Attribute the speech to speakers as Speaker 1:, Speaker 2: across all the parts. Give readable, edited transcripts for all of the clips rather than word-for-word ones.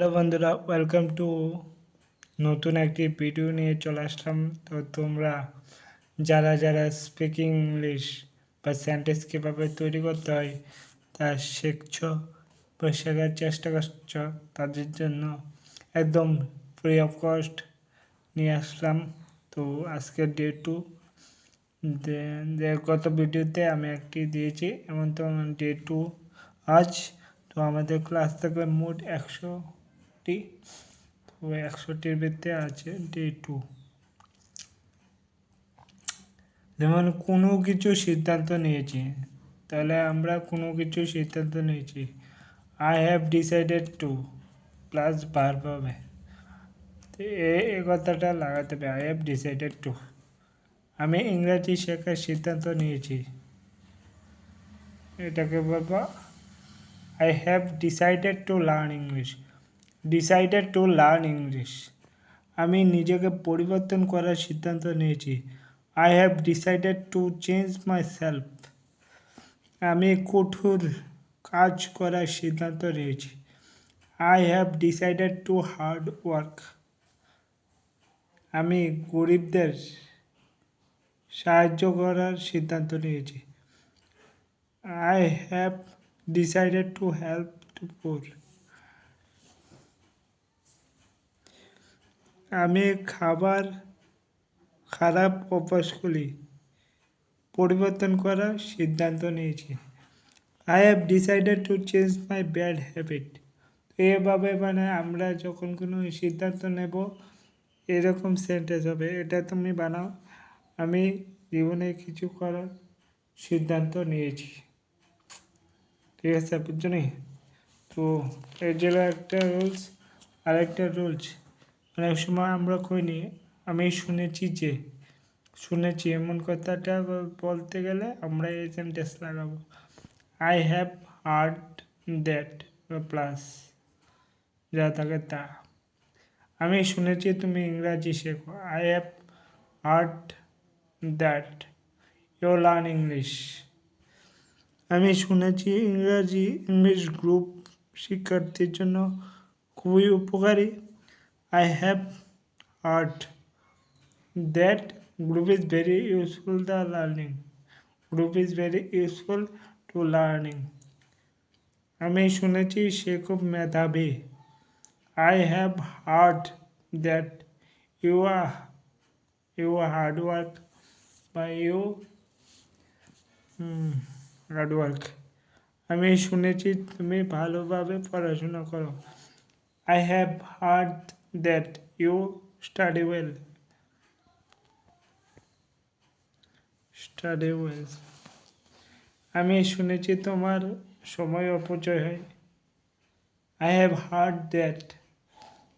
Speaker 1: Hello বন্ধুরা, welcome to নতুন একটি ভিডিও নিয়ে চলে আসলাম। তো তোমরা যারা স্পিকিং ইংলিশ বা সেন্টেন্স কীভাবে তৈরি করতে হয় তা শিখছো বা শেখার চেষ্টা করছো, তাদের জন্য একদম ফ্রি অফ কস্ট নিয়ে আসলাম। তো আজকে ডে 2, গত ভিডিওতে আমি একটি দিয়েছি, এমন তো ডে 2 আজ। তো আমাদের ক্লাস থাকবে মোট 100টি। তো 100টির ভিতরে আছে ডে 2। যেমন কোনো কিছু সিদ্ধান্ত নিয়েছি, তাহলে আমরা কোনো কিছু সিদ্ধান্ত নিয়েছি, I have decided to plus verb হবে। তো এই কথাটা লাগাতে হবে, আই হ্যাভ ডিসাইডেড টু। আমি ইংরাজি শেখার সিদ্ধান্ত নিয়েছি, এটাকে বলবো I have decided to learn English. Decided to learn English. আমি নিজেকে পরিবর্তন করার সিদ্ধান্ত নিয়েছি, I have decided to change my self. আমি কঠোর কাজ করার সিদ্ধান্ত নিয়েছি, I have decided to hard work. আমি গরিবদের সাহায্য করার সিদ্ধান্ত নিয়েছি, I have decided to help to পুর। আমি খারাপ অভ্যাসগুলি পরিবর্তন করার সিদ্ধান্ত নিয়েছি, I have decided to change my bad habit. এভাবে আমরা যখন কোনো সিদ্ধান্ত নেব, এরকম সেন্টেন্স হবে। এটা তুমি বানাও, আমি জীবনে কিছু করার সিদ্ধান্ত নিয়েছি। ঠিক আছে, বুঝছো নি? তো এর জন্য একটা রুলস, আরেকটা রুলস, অনেক সময় আমরা কইনি আমি শুনেছি এমন কথাটা বলতে গেলে আমরা এই সেন্টেন্স লাগাবো, I have heard that plus যা থাকে তা। আমি শুনেছি তুমি ইংরাজি শেখো, I have heard that you learn English. আমি শুনেছি ইংলিশ গ্রুপ শিক্ষার্থীর জন্য খুবই উপকারী, I have heard that group is very useful the learning. Group is very useful to learning. আমি শুনেছি সে খুব মেধাবী, I have heard that you are hard work by you hard work. আমি শুনেছি তুমি ভালোভাবে পড়াশোনা করো, I have heard that you study well. Study well. আমি শুনেছি তোমার সময় অপচয় হয়, I have heard that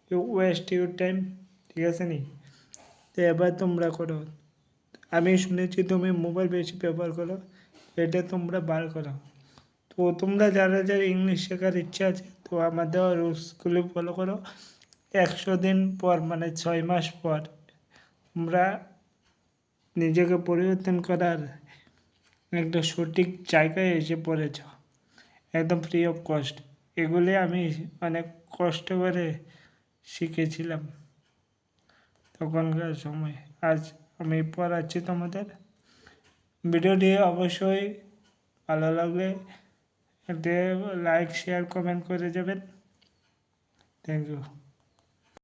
Speaker 1: you waste your time. ঠিক আছে নি? তো এবার তোমরা করো, আমি শুনেছি তুমি মোবাইল বেশি ব্যবহার করো, এটা তোমরা বার করো। তো তোমরা যারা ইংলিশ শেখার ইচ্ছা আছে, তো আমাদের রুলসগুলি ফলো করো। 100 দিন পর 6 মাস পর তোমরা নিজেকে পরিবর্তন করার একটা সঠিক জায়গায় এসে পড়েছ, একদম ফ্রি অফ কস্ট। এগুলি আমি অনেক কষ্ট করে শিখেছিলাম তখনকার সময়। আজ আমি পড়াচ্ছি তোমাদের। ভিডিওটি অবশ্যই ভালো লাগলে একটা লাইক, শেয়ার, কমেন্ট করে যাবেন। Thank you.